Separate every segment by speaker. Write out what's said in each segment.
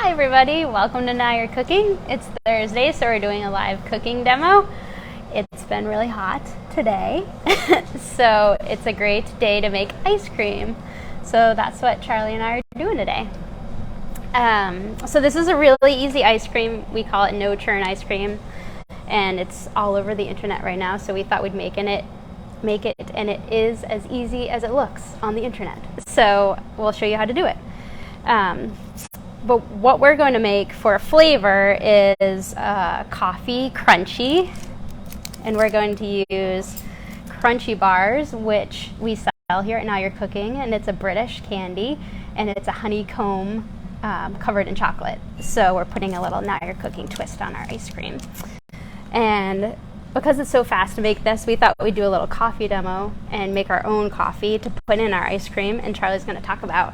Speaker 1: Hi everybody, welcome to Now You're Cooking. It's Thursday, so we're doing a live cooking demo. It's been really hot today, so it's a great day to make ice cream. So that's what Charlie and I are doing today. So this is a really easy ice cream. We call it no churn ice cream, and it's all over the internet right now, so we thought we'd make it, and it is as easy as it looks on the internet. So we'll show you how to do it. But what we're going to make for a flavor is coffee crunchy, and we're going to use crunchy bars, which we sell here at Now You're Cooking, and it's a British candy, and it's a honeycomb covered in chocolate. So we're putting a little Now You're Cooking twist on our ice cream. And because it's so fast to make this, we thought we'd do a little coffee demo and make our own coffee to put in our ice cream, and Charlie's going to talk about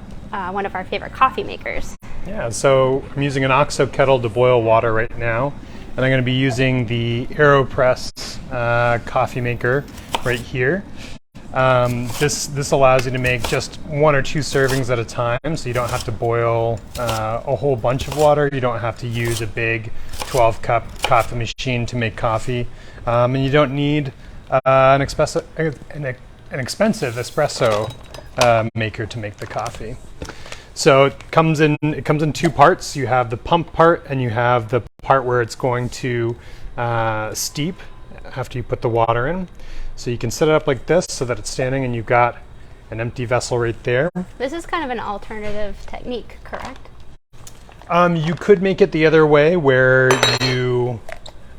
Speaker 1: one of our favorite coffee makers.
Speaker 2: Yeah, so I'm using an OXO kettle to boil water right now, and I'm going to be using the AeroPress coffee maker right here. This allows you to make just 1 or 2 servings at a time, so you don't have to boil a whole bunch of water. You don't have to use a big 12-cup coffee machine to make coffee, and you don't need an expensive espresso maker to make the coffee. So it comes in 2 parts. You have the pump part, and you have the part where it's going to steep after you put the water in. So you can set it up like this so that it's standing and you've got an empty vessel right there.
Speaker 1: This is kind of an alternative technique, correct?
Speaker 2: You could make it the other way, where you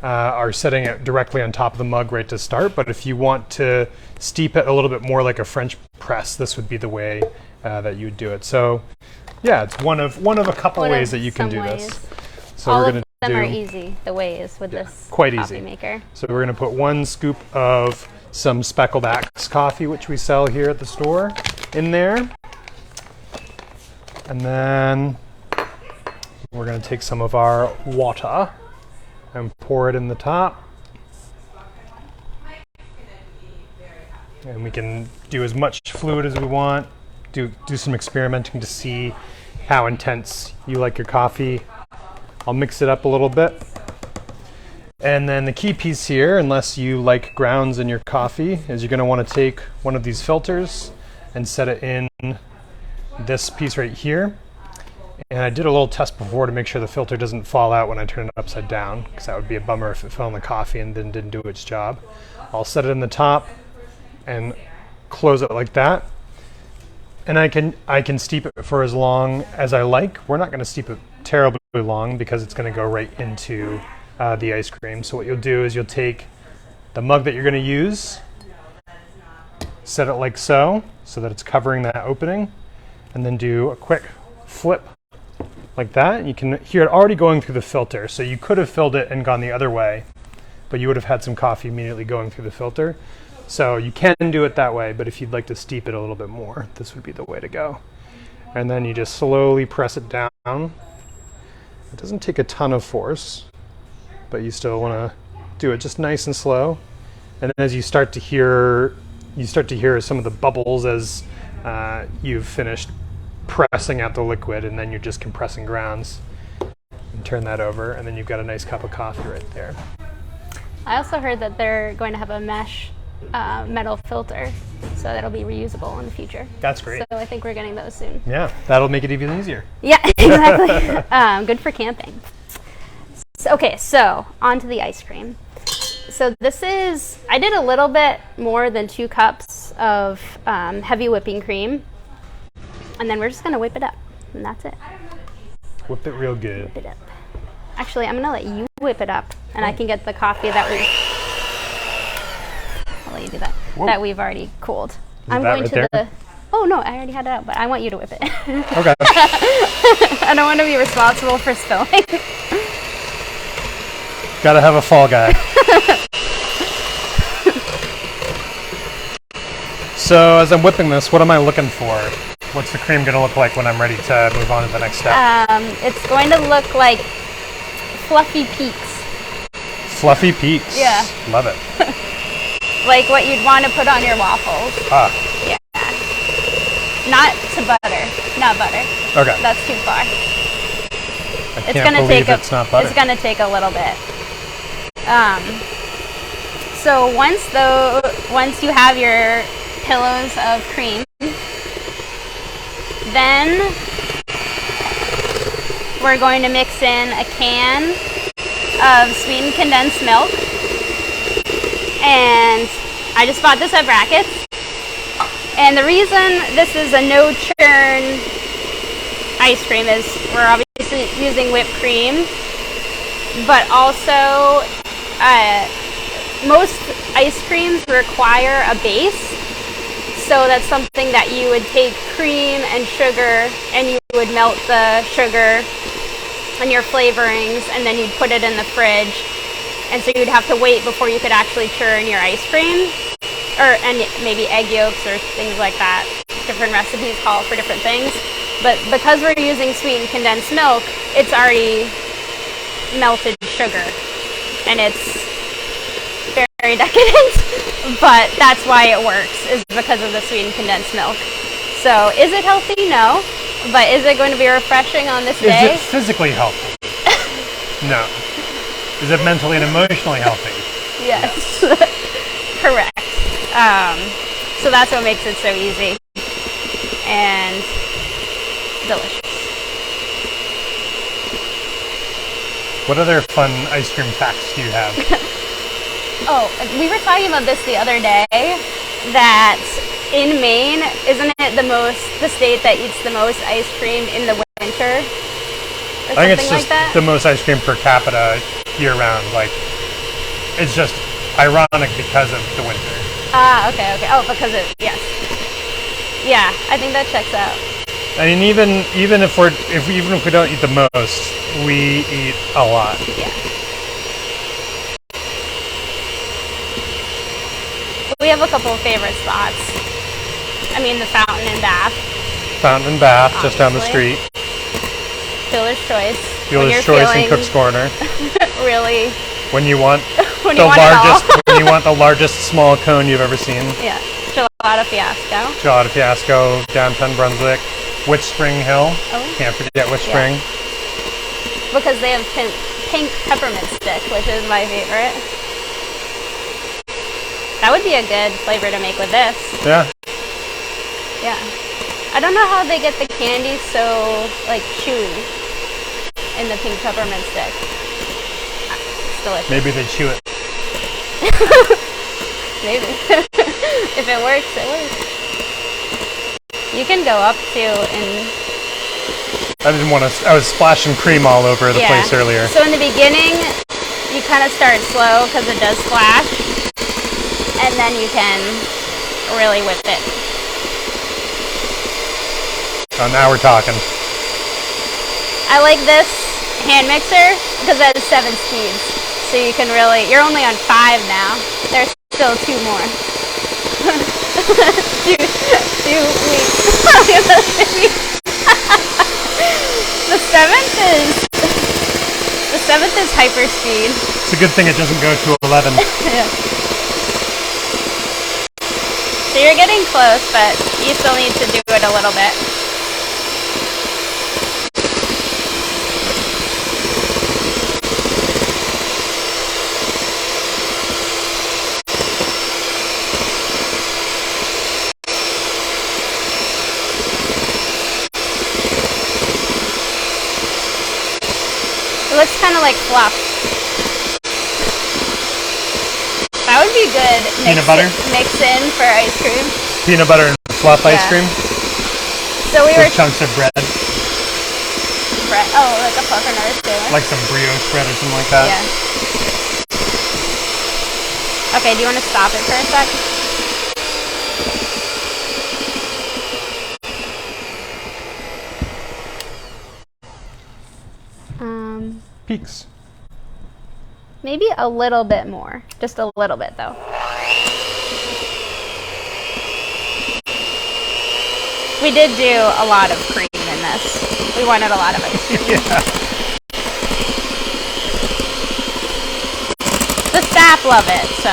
Speaker 2: are setting it directly on top of the mug right to start, but if you want to steep it a little bit more like a French press, this would be the way that you would do it. So yeah, it's one of a couple ways that you can do this. So
Speaker 1: all
Speaker 2: we're
Speaker 1: of
Speaker 2: going
Speaker 1: them
Speaker 2: to
Speaker 1: are easy, the ways with this
Speaker 2: quite
Speaker 1: coffee
Speaker 2: easy
Speaker 1: maker.
Speaker 2: So we're going to put 1 scoop of some speckled axe coffee, which we sell here at the store, in there. And then we're going to take some of our water and pour it in the top. And we can do as much fluid as we want, do some experimenting to see how intense you like your coffee. I'll mix it up a little bit. And then the key piece here, unless you like grounds in your coffee, is you're going to want to take one of these filters and set it in this piece right here. And I did a little test before to make sure the filter doesn't fall out when I turn it upside down, because that would be a bummer if it fell in the coffee and then didn't do its job. I'll set it in the top and close it like that. And I can steep it for as long as I like. We're not going to steep it terribly long because it's going to go right into the ice cream. So what you'll do is you'll take the mug that you're going to use, set it like so that it's covering that opening, and then do a quick flip like that. You can hear it already going through the filter. So you could have filled it and gone the other way, but you would have had some coffee immediately going through the filter. So you can do it that way, but if you'd like to steep it a little bit more, this would be the way to go. And then you just slowly press it down. It doesn't take a ton of force, but you still want to do it just nice and slow. And then as you start to hear some of the bubbles as you've finished pressing out the liquid, and then you're just compressing grounds. And turn that over, and then you've got a nice cup of coffee right there.
Speaker 1: I also heard that they're going to have a mesh metal filter, so that'll be reusable in the future.
Speaker 2: That's great.
Speaker 1: So I think we're getting those soon.
Speaker 2: Yeah, that'll make it even easier.
Speaker 1: Yeah, exactly. Good for camping. So on to the ice cream. So I did a little bit more than 2 cups of heavy whipping cream, and then we're just going to whip it up, and that's it.
Speaker 2: Whip it real good.
Speaker 1: Whip it up. Actually, I'm going to let you whip it up, and I can get the coffee I'll let you do that.
Speaker 2: Whoa.
Speaker 1: That we've already cooled.
Speaker 2: I'm going to the.
Speaker 1: Oh no, I already had it out, but I want you to whip it.
Speaker 2: Okay.
Speaker 1: I don't want to be responsible for spilling.
Speaker 2: Gotta have a fall guy. So as I'm whipping this, what am I looking for? What's the cream gonna look like when I'm ready to move on to the next step?
Speaker 1: It's going to look like fluffy peaks.
Speaker 2: Fluffy peaks.
Speaker 1: Yeah.
Speaker 2: Love it.
Speaker 1: Like what you'd want to put on your waffles.
Speaker 2: Ah.
Speaker 1: Yeah. Not to butter. Not butter.
Speaker 2: Okay.
Speaker 1: That's too far.
Speaker 2: I can't believe it's not butter.
Speaker 1: It's gonna take a little bit. So once you have your pillows of cream, then we're going to mix in a can of sweetened condensed milk. And I just bought this at Brackett's. And the reason this is a no churn ice cream is we're obviously using whipped cream, but also most ice creams require a base. So that's something that you would take cream and sugar and you would melt the sugar and your flavorings and then you'd put it in the fridge. And so you'd have to wait before you could actually churn your ice cream. And maybe egg yolks or things like that. Different recipes call for different things. But because we're using sweetened condensed milk, it's already melted sugar. And it's very decadent. But that's why it works, is because of the sweetened condensed milk. So is it healthy? No. But is it going to be refreshing on this day?
Speaker 2: Is it physically healthy? No. Is it mentally and emotionally healthy?
Speaker 1: Yes. Correct. So that's what makes it so easy and delicious.
Speaker 2: What other fun ice cream facts do you have?
Speaker 1: Oh, we were talking about this the other day, that in Maine, isn't it the state that eats the most ice cream in the winter? Or
Speaker 2: I think it's
Speaker 1: something
Speaker 2: just
Speaker 1: like that?
Speaker 2: the most ice cream per capita year round. Like, it's just ironic because of the winter.
Speaker 1: Ah, okay. Oh, because yes. Yeah, I think that checks out.
Speaker 2: I mean, even if we don't eat the most, we eat a lot.
Speaker 1: Yeah. We have a couple of favorite spots. I mean, the Fountain and Bath.
Speaker 2: Fountain and Bath, just down the street.
Speaker 1: Dealer's Choice.
Speaker 2: Dealer's Choice and Cook's Corner.
Speaker 1: Really.
Speaker 2: When you want
Speaker 1: when
Speaker 2: you want the largest small cone you've ever seen.
Speaker 1: Yeah. Gelato Fiasco.
Speaker 2: Gelato Fiasco, downtown Brunswick. Witch Spring Hill.
Speaker 1: Oh.
Speaker 2: Can't forget Witch Spring.
Speaker 1: Because they have pink peppermint stick, which is my favorite. That would be a good flavor to make with this.
Speaker 2: Yeah.
Speaker 1: Yeah. I don't know how they get the candy so, like, chewy in the pink peppermint stick. It's delicious.
Speaker 2: Maybe they chew it.
Speaker 1: Maybe. If it works, it works. You can go up to and...
Speaker 2: I was splashing cream all over the place earlier.
Speaker 1: So in the beginning, you kind of start slow because it does splash. And then you can really whip it.
Speaker 2: Oh, now we're talking.
Speaker 1: I like this hand mixer because it has 7 speeds. So you can really, you're only on 5 now. There's still 2 more. two weeks. The seventh is hyper speed.
Speaker 2: It's a good thing it doesn't go to 11.
Speaker 1: Yeah. So you're getting close, but you still need to do it a little bit. It looks kind of like fluff. That would be good.
Speaker 2: Peanut butter?
Speaker 1: Mix in for ice cream.
Speaker 2: Peanut butter and fluff ice cream?
Speaker 1: So we were...
Speaker 2: chunks of bread.
Speaker 1: Bread? Oh, like a pucker nurse too.
Speaker 2: Like some brioche bread or something like that?
Speaker 1: Yeah. Okay, do you want to stop it for a sec?
Speaker 2: Peaks.
Speaker 1: Maybe a little bit more. Just a little bit, though. We did do a lot of cream in this. We wanted a lot of ice cream.
Speaker 2: Yeah.
Speaker 1: The staff love it, so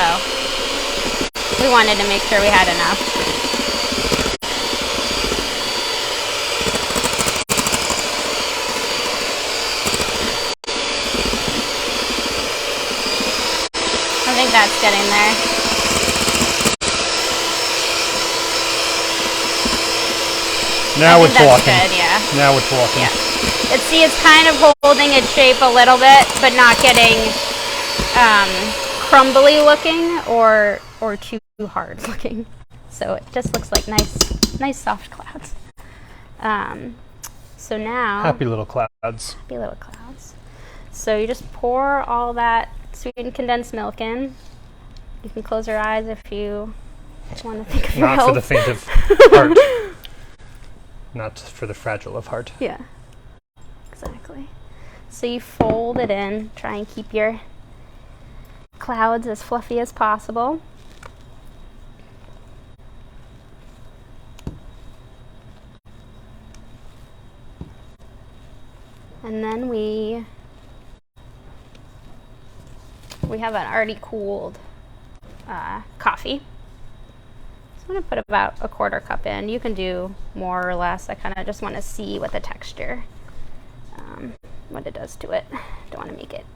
Speaker 1: we wanted to make sure we had enough. that's getting there.
Speaker 2: Now we're talking.
Speaker 1: Good, yeah.
Speaker 2: Now we're talking.
Speaker 1: Yeah. It's kind of holding its shape a little bit, but not getting crumbly looking or too hard looking. So it just looks like nice soft clouds. So now
Speaker 2: Happy little clouds.
Speaker 1: Happy little clouds. So you just pour all that sweetened condensed milk in. You can close your eyes if you want to think of your
Speaker 2: Not
Speaker 1: health.
Speaker 2: for the faint of heart. Not for the fragile of heart.
Speaker 1: Yeah, exactly. So you fold it in, try and keep your clouds as fluffy as possible. And then we have an already cooled coffee. So I'm going to put about a 1/4 cup in. You can do more or less. I kind of just want to see what the texture, what it does to it. Don't want to make it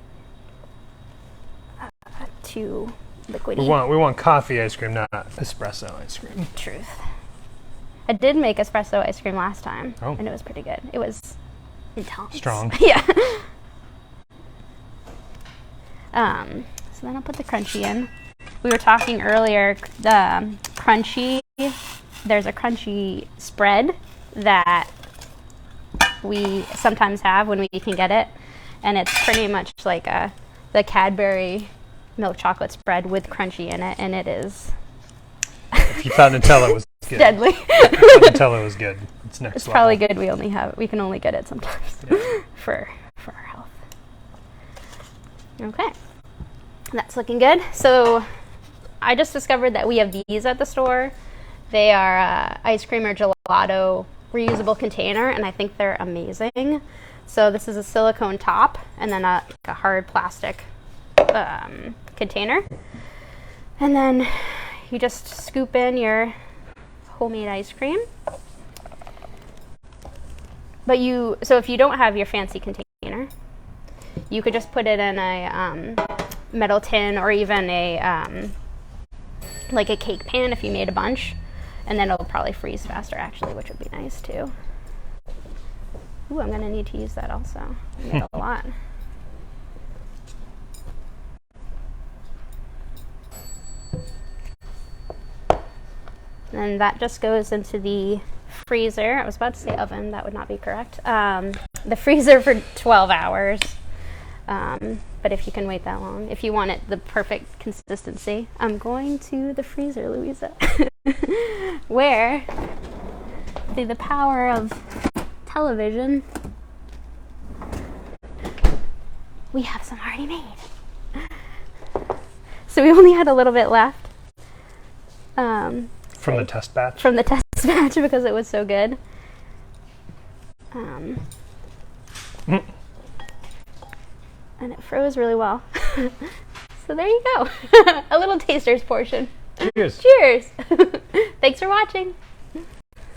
Speaker 1: too liquidy.
Speaker 2: We want coffee ice cream, not espresso ice cream.
Speaker 1: Truth. I did make espresso ice cream last time,
Speaker 2: Oh.
Speaker 1: and it was pretty good. It was intense.
Speaker 2: Strong.
Speaker 1: Yeah. So then I'll put the crunchy in. We were talking earlier, the crunchy, there's a crunchy spread that we sometimes have when we can get it, and it's pretty much like the Cadbury milk chocolate spread with crunchy in it, and it is
Speaker 2: If you thought Nutella was good.
Speaker 1: deadly.
Speaker 2: Nutella was good. It's next
Speaker 1: It's
Speaker 2: level.
Speaker 1: probably good we can only get it sometimes for our health. Okay. That's looking good. So I just discovered that we have these at the store. They are ice cream or gelato reusable container, and I think they're amazing. So this is a silicone top and then a hard plastic container. And then you just scoop in your homemade ice cream. But so if you don't have your fancy container, you could just put it in a metal tin or even a like a cake pan if you made a bunch, and then it'll probably freeze faster actually, which would be nice too. Ooh, I'm gonna need to use that also. I made a lot. And that just goes into the freezer. I was about to say oven, that would not be correct. The freezer for 12 hours. But if you can wait that long, if you want it the perfect consistency, I'm going to the freezer, Louisa, where, through the power of television, we have some already made. So we only had a little bit left.
Speaker 2: From the test batch?
Speaker 1: From the test batch because it was so good. And it froze really well. So there you go. A little taster's portion.
Speaker 2: Cheers.
Speaker 1: Cheers. Thanks for watching.